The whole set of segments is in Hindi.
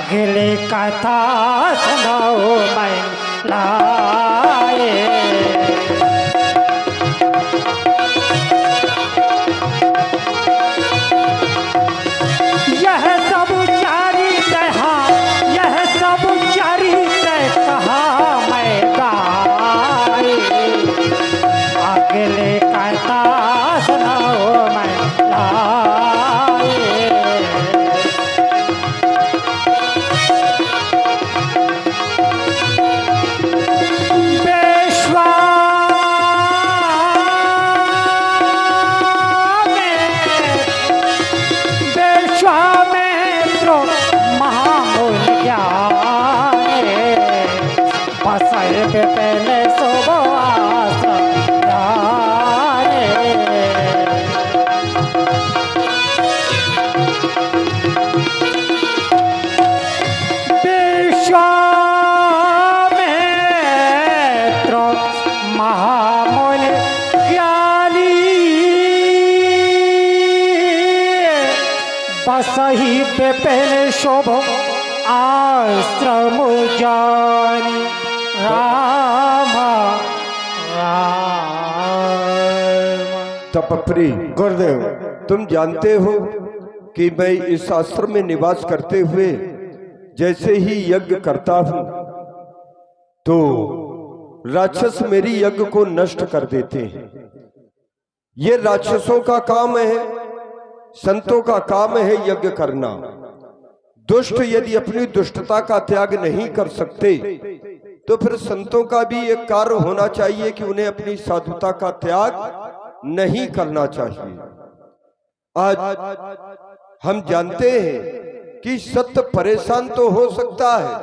अगले कथा सुनाओ मैं लाए। यह सब चरित यह सब चरित कहा मैं गाए। अगले कथा सुनाओ मैं लाए। पहले सुबह विश्वामित्र महामुनि ज्ञानी बसहि पे पहले शोभ आश्रम जानी। तपप्री गुरुदेव, तुम जानते हो कि मैं इस आश्रम में निवास करते हुए जैसे ही यज्ञ करता हूं तो राक्षस मेरी यज्ञ को नष्ट कर देते हैं। ये राक्षसों का काम है, संतों का काम है यज्ञ करना। दुष्ट यदि अपनी दुष्टता का त्याग नहीं कर सकते तो फिर संतों का भी एक कार्य होना चाहिए कि उन्हें अपनी साधुता का त्याग नहीं करना चाहिए। आज हम जानते हैं कि सत्य परेशान तो हो सकता है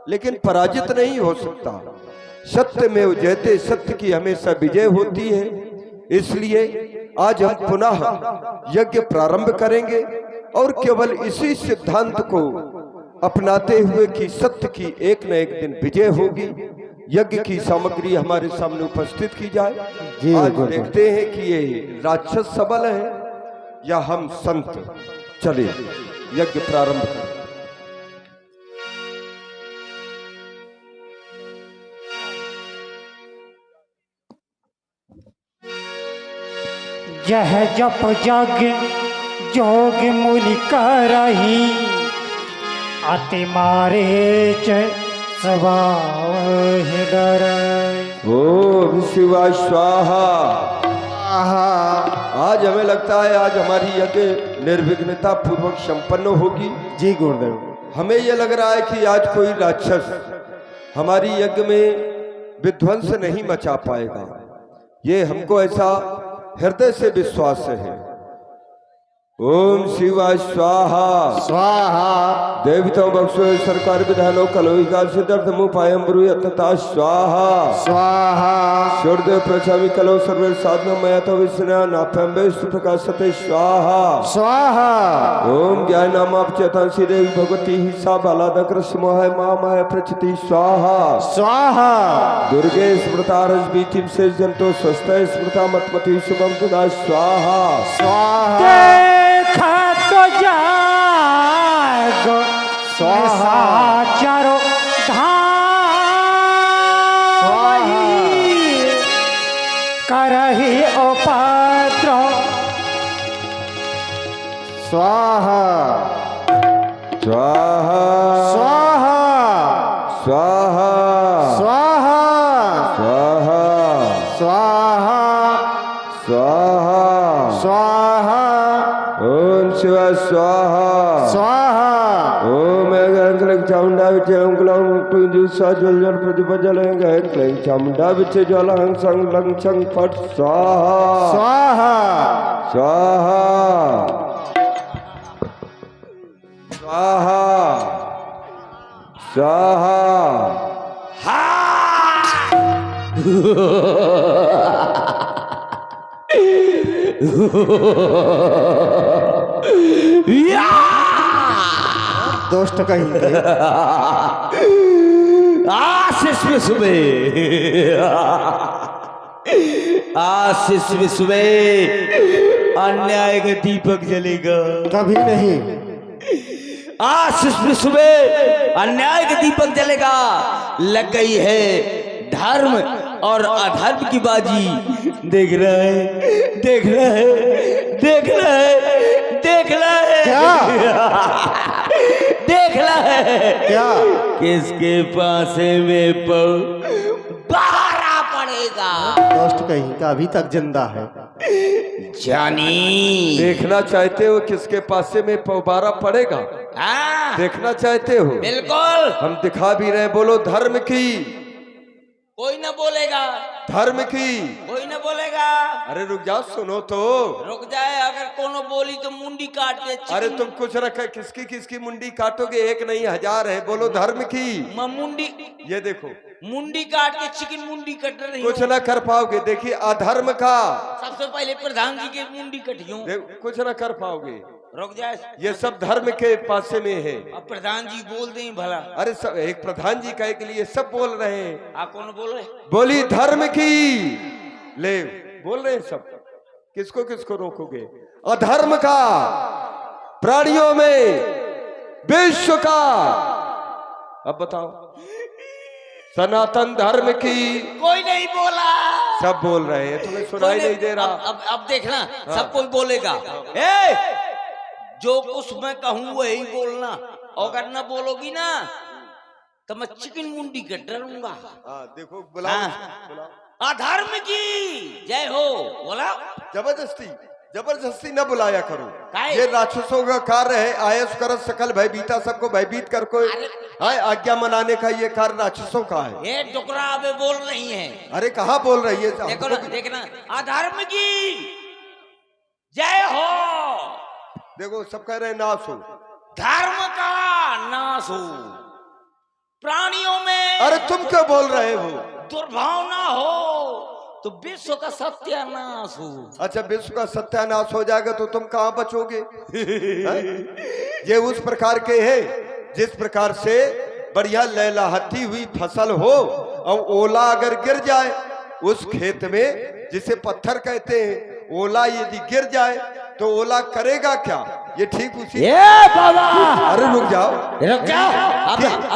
लेकिन पराजित नहीं हो सकता। सत्य में जयते, सत्य की हमेशा विजय होती है। इसलिए आज हम पुनः यज्ञ प्रारंभ करेंगे और केवल इसी सिद्धांत को अपनाते हुए कि सत्य की एक न एक दिन विजय होगी। यज्ञ की सामग्री हमारे सामने उपस्थित की जाए। आज देखते हैं कि ये राक्षस सबल है या हम संत। चलिए यज्ञ प्रारंभ करें। यह जप जग जोग मूलि करही अति मारे च स्वभाव डर। ओम शिवाय स्वाहा। आज हमें लगता है आज हमारी यज्ञ निर्विघ्नता पूर्वक संपन्न होगी। जी गुरुदेव, हमें यह लग रहा है कि आज कोई राक्षस हमारी यज्ञ में विध्वंस नहीं मचा पाएगा। ये हमको ऐसा हृदय से विश्वास है। ओम शिवाय स्वाहा स्वाहा। देवता बख्शो सरकार विधानो कलोहिका सिद्धार्थ मुपायम ब्रूयतता स्वाहा स्वाहा। सूर्यदेव प्रचामि कलो सर्वे साधन मया तो विष्णु नाभ्यंबे सुप्रकाशते स्वाहा स्वाहा। ओम ज्ञान नामापचेतन श्री देवी भगवती ही सा बालादक्र मोह माया प्रचिति स्वाहा स्वाहा। दुर्गे स्मृता रजबीतिम से जंतो स्वस्थ स्मृता मतमति शुभम तुदा स्वाहा स्वाहा। तो जागो स्वाहा। चारो धाम करही उपद्र स्वाहा स्वाहा स्वाहा स्वाहा स्वाहा स्वाहा स्वाहा स्वाहा। ओम शिवाय स्वाहा स्वाहा। ओम क्लैं चामुंडा विचे ओम क्लौं टुंजु सा जल जल प्रतिपजल क्लैं चामुंडा विचे ज्वाला हंग संग लंग संग फट स्वाहा स्वाहा स्वाहा स्वाहा स्वाहा। दोस्त कहीं आशीष में सुबह आशीष में सुबह अन्याय का दीपक जलेगा कभी नहीं। आशीष विश्व में अन्याय का दीपक जलेगा। लग गई है धर्म और अधर्म की बाजी। देख रहा है, देख रहा है, देख रहा है, देख रहा है, क्या देख रहा है क्या किसके पासे में बारा पड़ेगा। दोस्त कहीं का अभी तक जिंदा है। जानी देखना चाहते हो किसके पासे में पौबारा पड़ेगा? हाँ देखना चाहते हो? बिल्कुल। हम दिखा भी रहे। बोलो धर्म की, कोई न बोलेगा, धर्म की। कोई न बोलेगा। अरे रुक जाओ, सुनो तो। रुक जाए, अगर कोनो बोली तो मुंडी काट दे। अरे तुम कुछ रखा, किसकी किसकी मुंडी काटोगे? एक नहीं 1000 है। बोलो धर्म की। मुंडी, ये देखो मुंडी काट के चिकन मुंडी कट रही कुछ ना कर पाओगे। देखिए अधर्म का, सबसे पहले प्रधान जी की मुंडी कटियो। कुछ ना कर पाओगे। रुक जाए, ये सब धर्म के पासे में है। अब प्रधान जी बोल दें भला। अरे सब एक प्रधान जी कहे के लिए सब बोल रहे हैं। आ कौन बोले? बोली धर्म की, ले बोल रहे हैं सब। किसको किसको रोकोगे? अधर्म का, प्राणियों में, विश्व का। अब बताओ, सनातन धर्म की। कोई नहीं बोला। सब बोल रहे हैं, तुम्हें सुनाई नहीं दे रहा। अब देखना, सब कोई बोलेगा। ए, जो कुछ मैं कहूँ वही बोलना, अगर न बोलोगी ना तो मैं चिकन मुंडी के डरूंगा। देखो बुलाओ, बुलाओ। अधर्म की जय हो बोला। जबरदस्ती जबरदस्ती न बुलाया करो। काहे? ये राक्षसों का कार्य है। आयस कर सकल भयभीता, सबको भयभीत कर को आज्ञा मनाने का ये कार्य राक्षसों का है। ये टुकड़ा अबे बोल रही है। अरे कहाँ बोल रही है? देखो ना, देखना, अधर्म की जय हो। देखो सब कह रहे हैं नाश हो। धर्म का नाश हो, प्राणियों में अरे तुम क्यों बोल रहे हो? दुर्भावना हो तो विश्व का सत्यानाश हो। अच्छा, विश्व का सत्यानाश हो जाएगा तो तुम कहाँ बचोगे? ये उस प्रकार के है जिस प्रकार से बढ़िया लहलहाती हुई फसल हो और ओला अगर गिर जाए उस खेत में, जिसे पत्थर कहते हैं, ओला यदि गिर जाए तो ओला करेगा क्या? ये ठीक उसी। बाबा, अरे रुक जाओ, रुक जाओ।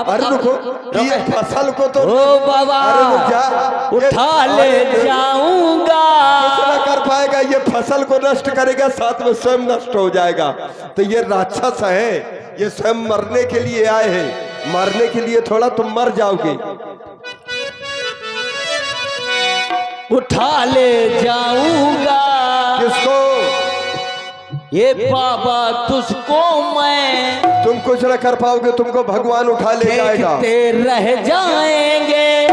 अरे रुको, ये फसल को तो ओ बाबा, अरे रुक जा, उठा ले जाऊंगा। कुछ ना कर पाएगा। ये फसल को नष्ट करेगा, साथ में स्वयं नष्ट हो जाएगा। तो ये राक्षस है, ये स्वयं मरने के लिए आए हैं। मरने के लिए थोड़ा तुम मर जाओगे। उठा ले जाऊंगा किसको? ये बाबा तुझको मैं। तुम कुछ न कर पाओगे, तुमको भगवान उठा ले जाएगा। देखते रह जाएंगे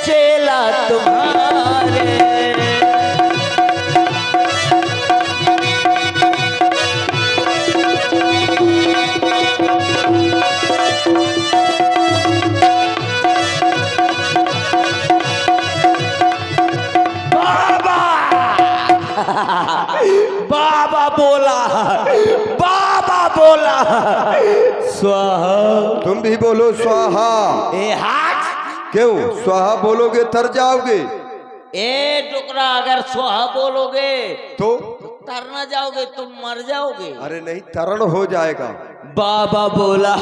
चेला तुम्हारे। बाबा बोला, बाबा बोला स्वाहा। तुम भी बोलो स्वाहा। ए हाथ, क्यों स्वाहा बोलोगे? तर जाओगे। ए टुकड़ा, अगर स्वाहा बोलोगे तो तर न जाओगे, तुम मर जाओगे। अरे नहीं, तरण हो जाएगा। बाबा बोला,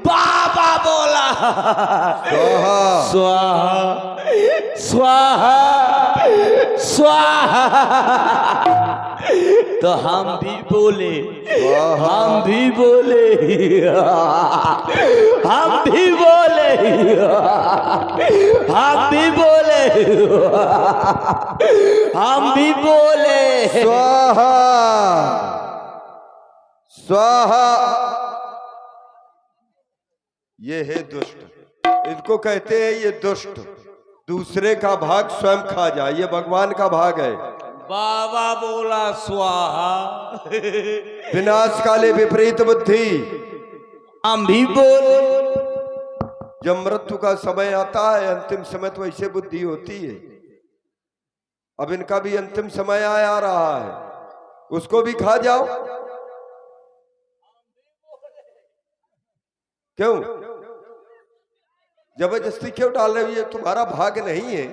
बाबा बोला स्वाहा, स्वाहा, स्वाहा, स्वाहा। तो हम भी बोले, हम भी बोले, हम भी बोले, हम भी बोले, हम भी बोले स्वाहा, स्वाहा। ये है दुष्ट, इनको कहते हैं ये दुष्ट। दूसरे का भाग स्वयं खा जाए, ये भगवान का भाग है। बाबा बोला स्वाहा। विनाश काले विपरीत बुद्धि। हम भी बोले। जब मृत्यु का समय आता है, अंतिम समय, तो ऐसे बुद्धि होती है। अब इनका भी अंतिम समय आ रहा है, उसको भी खा जाओ। क्यों जबरदस्ती क्यों डाल रहे हो? ये तुम्हारा भाग नहीं है।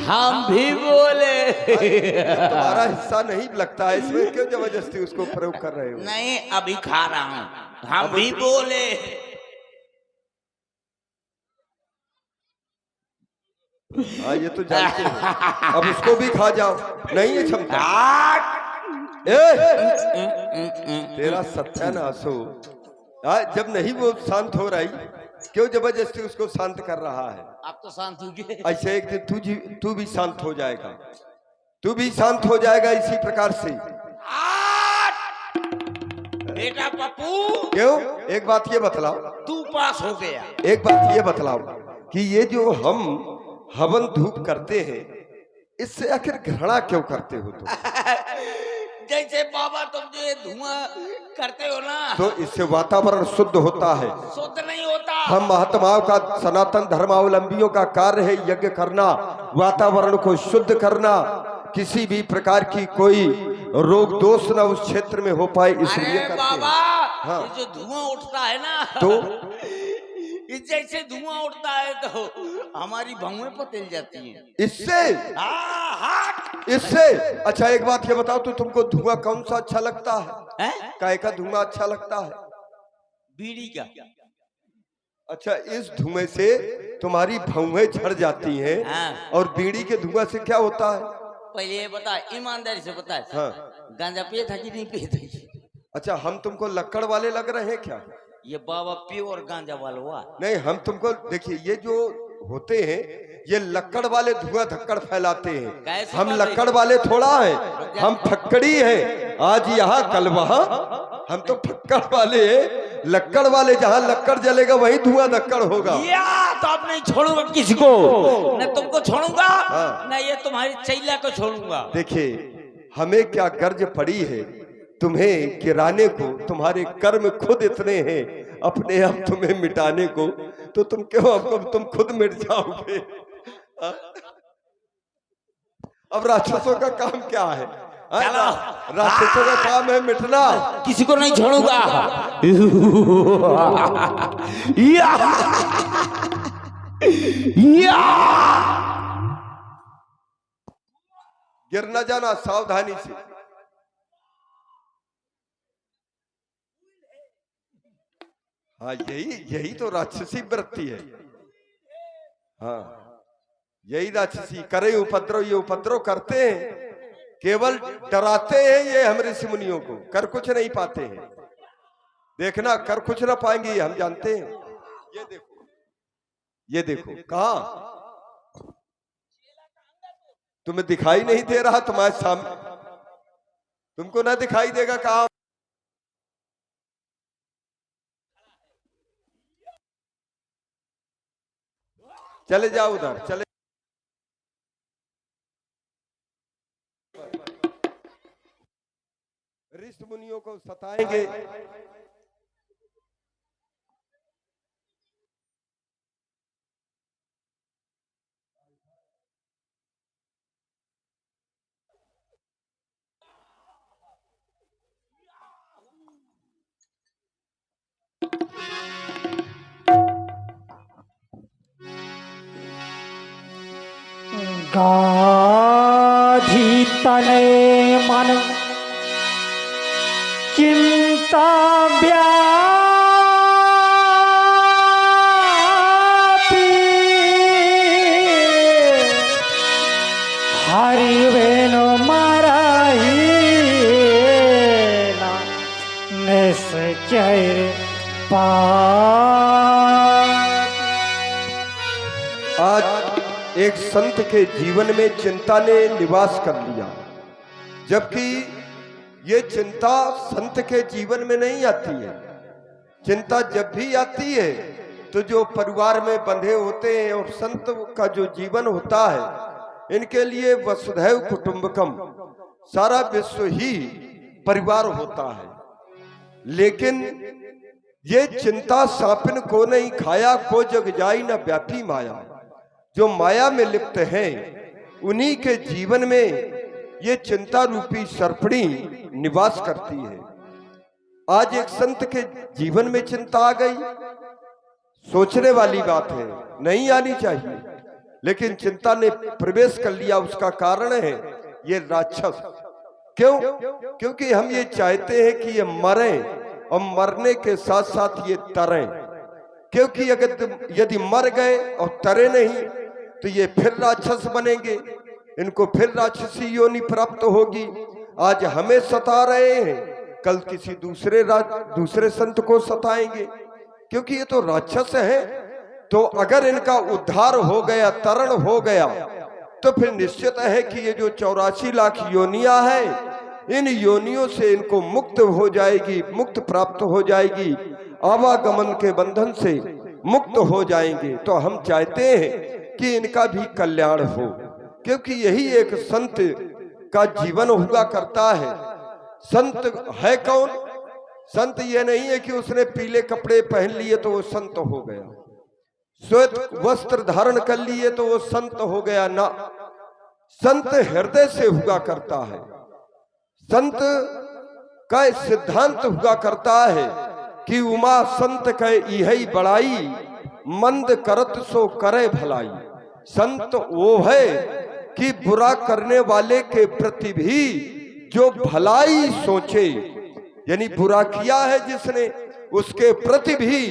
हम भी बोले। तुम्हारा हिस्सा नहीं लगता है इसमें, क्यों जबरदस्ती उसको प्रयोग कर रहे हो? नहीं, अभी खा रहा हूँ। हम भी बोले। हाँ ये तो जानते हो। अब उसको भी खा जाओ, नहीं है क्षमता। तेरा सत्यानाश हो। जब नहीं वो शांत हो रही, क्यों जबरदस्ती उसको शांत कर रहा है? आप तो शांत हो गए। ऐसे एक दिन तू भी शांत हो जाएगा, तू भी शांत हो जाएगा इसी प्रकार से। बेटा पप्पू, क्यों? एक बात ये बतलाओ, तू पास हो गया। एक बात ये बतलाओ कि ये जो हम हवन धूप करते हैं, इससे आखिर घृणा क्यों करते हो तुम? जैसे बाबा तुम जो ये धुआं करते हो ना, तो इससे वातावरण शुद्ध होता है। शुद्ध नहीं होता। हम महात्माओं का, सनातन धर्मावलंबियों का कार्य है यज्ञ करना, वातावरण को शुद्ध करना, किसी भी प्रकार की कोई रोग दोष ना उस क्षेत्र में हो पाए, इसलिए अरे करते बाबा, हैं। हाँ। ये जो धुआं उठता है ना, तो इस जैसे धुआं उठता है तो हमारी भौएं पतल जाती हैं। इससे इससे अच्छा एक बात ये बताओ, तो तुमको धुआं कौन सा अच्छा लगता है? काय का धुआं अच्छा लगता है? बीड़ी का। अच्छा, इस धुएं से तुम्हारी भौएं झड़ जाती हैं। हाँ। और बीड़ी के धुआं से क्या होता है? पहले ये बता, ईमानदारी से बता। हाँ। गांजा पिए था कि नहीं पिए थे? अच्छा, हम तुमको लक्कड़ वाले लग रहे हैं क्या? ये बाबा प्योर गांजा वाला हुआ। नहीं, हम तुमको देखिए, ये जो होते हैं ये लक्कड़ वाले धुआं धक्कड़ फैलाते हैं। हम लक्कड़ वाले थोड़ा हैं, हम फक्कड़ी हैं। आज यहाँ कल वहाँ, हम तो फक्कड़ वाले हैं। लक्कड़ वाले जहाँ लक्कड़ जलेगा वहीं धुआं धक्कड़ होगा। या तो अब नहीं छोड़ूंगा किसी को, न तुमको छोड़ूंगा। हाँ। न ये तुम्हारी चैला को छोड़ूंगा। देखिए, हमें क्या गर्ज पड़ी है तुम्हें गिराने को? तुम्हारे कर्म खुद इतने हैं अपने आप तुम्हें मिटाने को, तो तुम क्यों, अब तुम खुद मिट जाओगे। अब राक्षसों का काम क्या है? राक्षसों का काम है मिटना। किसी को नहीं छोड़ूंगा। या या गिर न जाना, सावधानी से। हाँ, यही तो राक्षसी वृत्ति है। हाँ, यही राक्षसी करे उपद्रव। ये उपद्रव करते हैं, केवल डराते हैं ये हम ऋषि मुनियों को, कर कुछ नहीं पाते हैं। देखना, कर कुछ ना पाएंगे, हम जानते हैं। ये देखो, ये देखो, कहाँ तुम्हें दिखाई नहीं दे रहा? तुम्हारे सामने, तुमको ना दिखाई देगा कहाँ? चले जाओ उधर, चले। ऋषि मुनियों को सताएंगे। गाधी तने मन चिंता व्यापी, हरि वेणु मरही निश्चय आज एक संत के जीवन में चिंता ने निवास कर लिया, जबकि ये चिंता संत के जीवन में नहीं आती है। चिंता जब भी आती है तो जो परिवार में बंधे होते हैं और संत का जो जीवन होता है, इनके लिए वसुधैव कुटुंबकम, सारा विश्व ही परिवार होता है। लेकिन ये चिंता सांपिन को नहीं खाया, को जग जाई न व्यापी माया। जो माया में लिप्त हैं, उन्हीं के जीवन में ये चिंता रूपी सर्पणी निवास करती है। आज एक संत के जीवन में चिंता आ गई, सोचने वाली बात है, नहीं आनी चाहिए, लेकिन चिंता ने प्रवेश कर लिया। उसका कारण है ये राक्षस। क्यों? क्योंकि हम ये चाहते हैं कि ये मरें, और मरने के साथ साथ ये तरें, क्योंकि अगर यदि मर गए और तरे नहीं तो ये फिर राक्षस बनेंगे, इनको फिर राक्षसी योनि प्राप्त होगी। आज हमें सता रहे हैं, कल किसी दूसरे संत को सताएंगे, क्योंकि ये तो राक्षस है। तो अगर इनका उद्धार हो गया, तरण हो गया, तो फिर निश्चित है कि ये जो 84 लाख योनियां हैं, इन योनियों से इनको मुक्त हो जाएगी, मुक्त प्राप्त हो जाएगी, आवागमन के बंधन से मुक्त हो जाएंगे। तो हम चाहते हैं कि इनका भी कल्याण हो, क्योंकि यही एक संत का जीवन हुआ करता है। संत है कौन? संत ये नहीं है कि उसने पीले कपड़े पहन लिए तो वो संत हो गया, श्वेत वस्त्र धारण कर लिए तो वो संत हो गया ना। संत हृदय से हुआ करता है। संत का सिद्धांत हुआ करता है कि उमा संत कह इहै बड़ाई, मंद करत सो करे भलाई। संत वो है कि बुरा करने वाले के प्रति भी जो भलाई सोचे, यानी बुरा किया है जिसने, उसके प्रति भी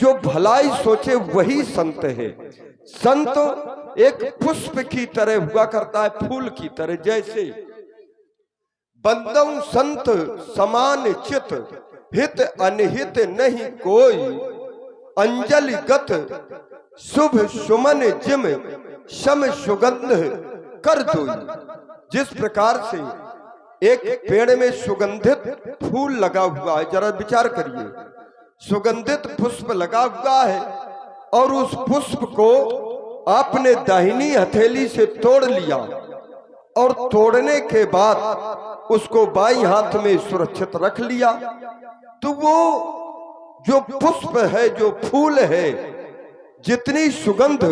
जो भलाई सोचे वही संत है। संत एक पुष्प की तरह हुआ करता है, फूल की तरह। जैसे बंदौ संत समान चित, हित अनहित नहीं कोई, अंजलि गत शुभ सुमन जिम शम सुगंध कर दोई। जिस प्रकार से एक पेड़ में सुगंधित फूल लगा हुआ है, जरा विचार करिए, सुगंधित पुष्प लगा हुआ है और उस पुष्प को आपने दाहिनी हथेली से तोड़ लिया और तोड़ने के बाद उसको बाईं हाथ में सुरक्षित रख लिया, तो वो जो पुष्प है, जो फूल है, जितनी सुगंध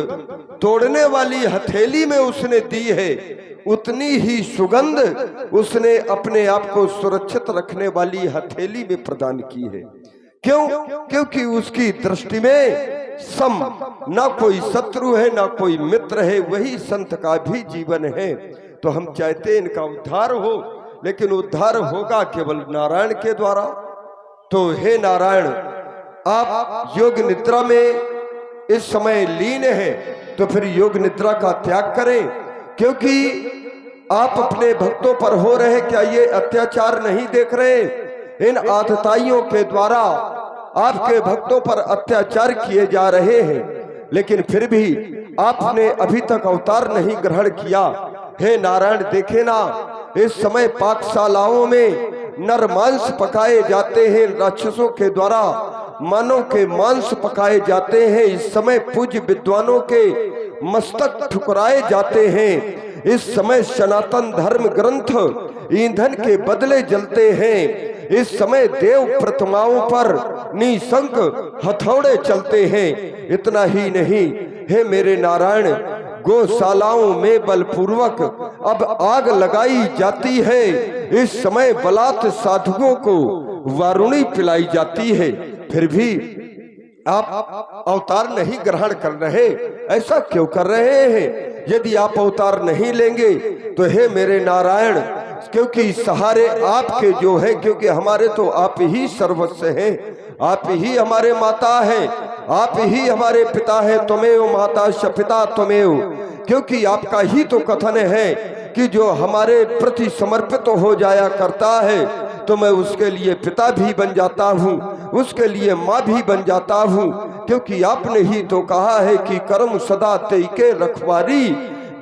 तोड़ने वाली हथेली में उसने दी है, उतनी ही सुगंध उसने अपने आप को सुरक्षित रखने वाली हथेली में प्रदान की है। क्यों? क्योंकि उसकी दृष्टि में सम, ना कोई शत्रु है ना कोई मित्र है, वही संत का भी जीवन है। तो हम चाहते हैं इनका उद्धार हो, लेकिन उद्धार होगा केवल नारायण के द्वारा। तो हे नारायण, आप योग निद्रा में इस समय लीन है, तो फिर योग निद्रा का त्याग करें, क्योंकि आप अपने भक्तों पर हो रहे क्या ये अत्याचार नहीं देख रहे? इन आतताइयों के द्वारा आपके भक्तों पर अत्याचार किए जा रहे हैं, लेकिन फिर भी आपने अभी तक अवतार नहीं ग्रहण किया। हे नारायण, देखे ना, इस समय पाकशालाओं में नर मांस पकाए जाते हैं, राक्षसों के द्वारा मानव के मांस पकाए जाते हैं। इस समय पूज्य विद्वानों के मस्तक ठुकराए जाते हैं। इस समय सनातन धर्म ग्रंथ ईंधन के बदले जलते हैं। इस समय देव प्रतिमाओं पर निशंक हथौड़े चलते हैं। इतना ही नहीं, हे मेरे नारायण, गौशालाओं में बलपूर्वक अब आग लगाई जाती है। इस समय बलात् साधुओं को वारुणी पिलाई जाती है, फिर भी आप अवतार नहीं ग्रहण कर रहे। ऐसा क्यों कर रहे हैं? यदि आप अवतार नहीं लेंगे तो हे मेरे नारायण, क्योंकि सहारे आपके जो है, क्योंकि हमारे तो आप ही सर्वस्व हैं, आप ही हमारे माता हैं, आप ही हमारे पिता हैं। त्वमेव माता च पिता त्वमेव, क्योंकि आपका ही तो कथन है कि जो हमारे प्रति समर्पित हो जाया करता है तो मैं उसके लिए पिता भी बन जाता हूँ, उसके लिए माँ भी बन जाता हूँ, क्योंकि आपने ही तो कहा है कि कर्म सदा तेई के रखवारी,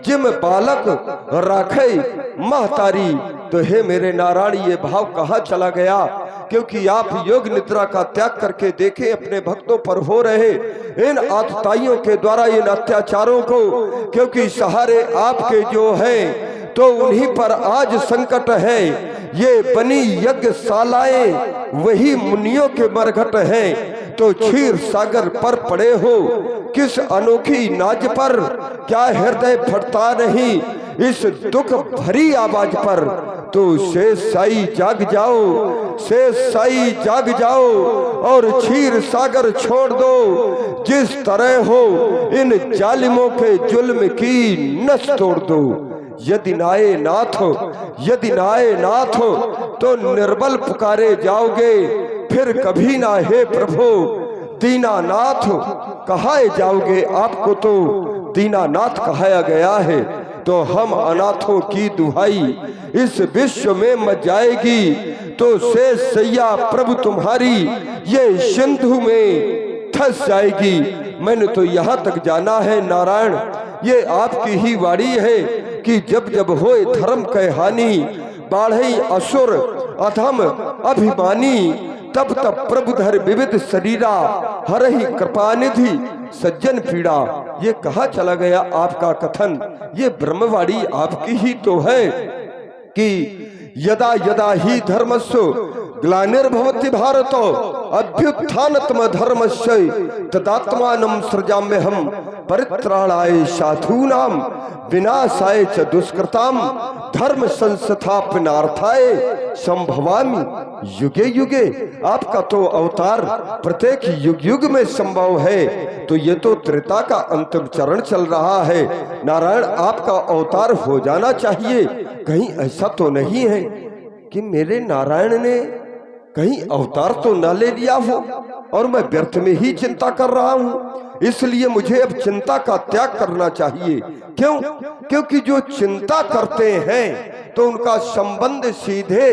जिम बालक राखे महतारी। तो हे मेरे नारायण, ये भाव कहाँ चला गया? क्योंकि आप योग निद्रा का त्याग करके देखें, अपने भक्तों पर हो रहे इन आतताइयों के द्वारा इन अत्याचारों को, क्योंकि सहारे आपके जो हैं तो उन्हीं पर आज संकट है। ये बनी यज्ञशालाएं वही मुनियों के मरघट हैं। तो क्षीर सागर पर पड़े हो किस अनोखी नाज पर, क्या हृदय फटता नहीं इस दुख भरी आवाज पर? तो शेष साई जाग जाओ, शेष साई जाग जाओ और क्षीर सागर छोड़ दो। जिस तरह हो इन जालिमों के जुल्म की नस तोड़ दो। यदि नाए नाथ हो, यदि नाए नाथ हो तो निर्बल पुकारे जाओगे, फिर कभी ना हे प्रभु दीनानाथ कहाए जाओगे। आपको तो दीनानाथ कहाया गया है, तो हम अनाथों की दुहाई इस विश्व में मच जाएगी तो शेष सैया प्रभु तुम्हारी ये सिंधु में धस जाएगी। मैंने तो यहाँ तक जाना है नारायण, ये आपकी ही वाणी है कि जब जब होए धर्म कह हानि, बाढ़ई असुर अधम अभिमानी, तब तब प्रभुधर विविध शरीरा, हरहि कृपानिधि सज्जन पीड़ा। ये कहा चला गया आपका कथन? ये ब्रह्मवाणी आपकी ही तो है कि यदा यदा ही धर्मस्य ग्लानिर्भवति भारत अभ्युत्थानतम धर्मस्य तदात्मानं सृजाम्यहम् परित्राणाय साधूनां विनाशाय च दुष्कृतां धर्म संस्थापनार्थाय संभवामि युगे युगे। आपका तो अवतार प्रत्येक युग युग में संभव है, तो ये तो त्रेता का अंतिम चरण चल रहा है। नारायण आपका अवतार हो जाना चाहिए। कहीं ऐसा तो नहीं है कि मेरे नारायण ने कहीं अवतार तो न ले लिया हो और मैं व्यर्थ में ही चिंता कर रहा हूं। इसलिए मुझे अब चिंता का त्याग करना चाहिए। क्यों? क्योंकि जो चिंता करते हैं तो उनका संबंध सीधे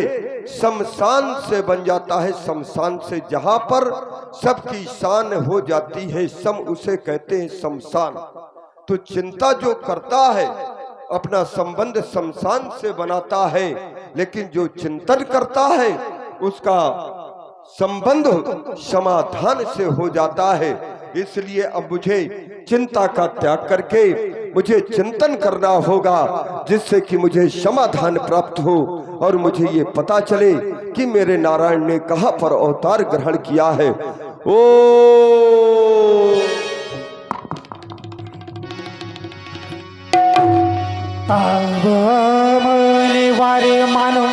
शमशान से बन जाता है। शमशान से जहां पर सबकी शान हो जाती है, सम उसे कहते हैं शमशान। तो चिंता जो करता है अपना संबंध शमशान से बनाता है, लेकिन जो चिंतन करता है उसका संबंध समाधान से हो जाता है। इसलिए अब मुझे चिंता का त्याग करके मुझे चिंतन करना होगा, जिससे कि मुझे समाधान प्राप्त हो और मुझे ये पता चले कि मेरे नारायण ने कहां पर अवतार ग्रहण किया है। ओ तब मुनिवर मानो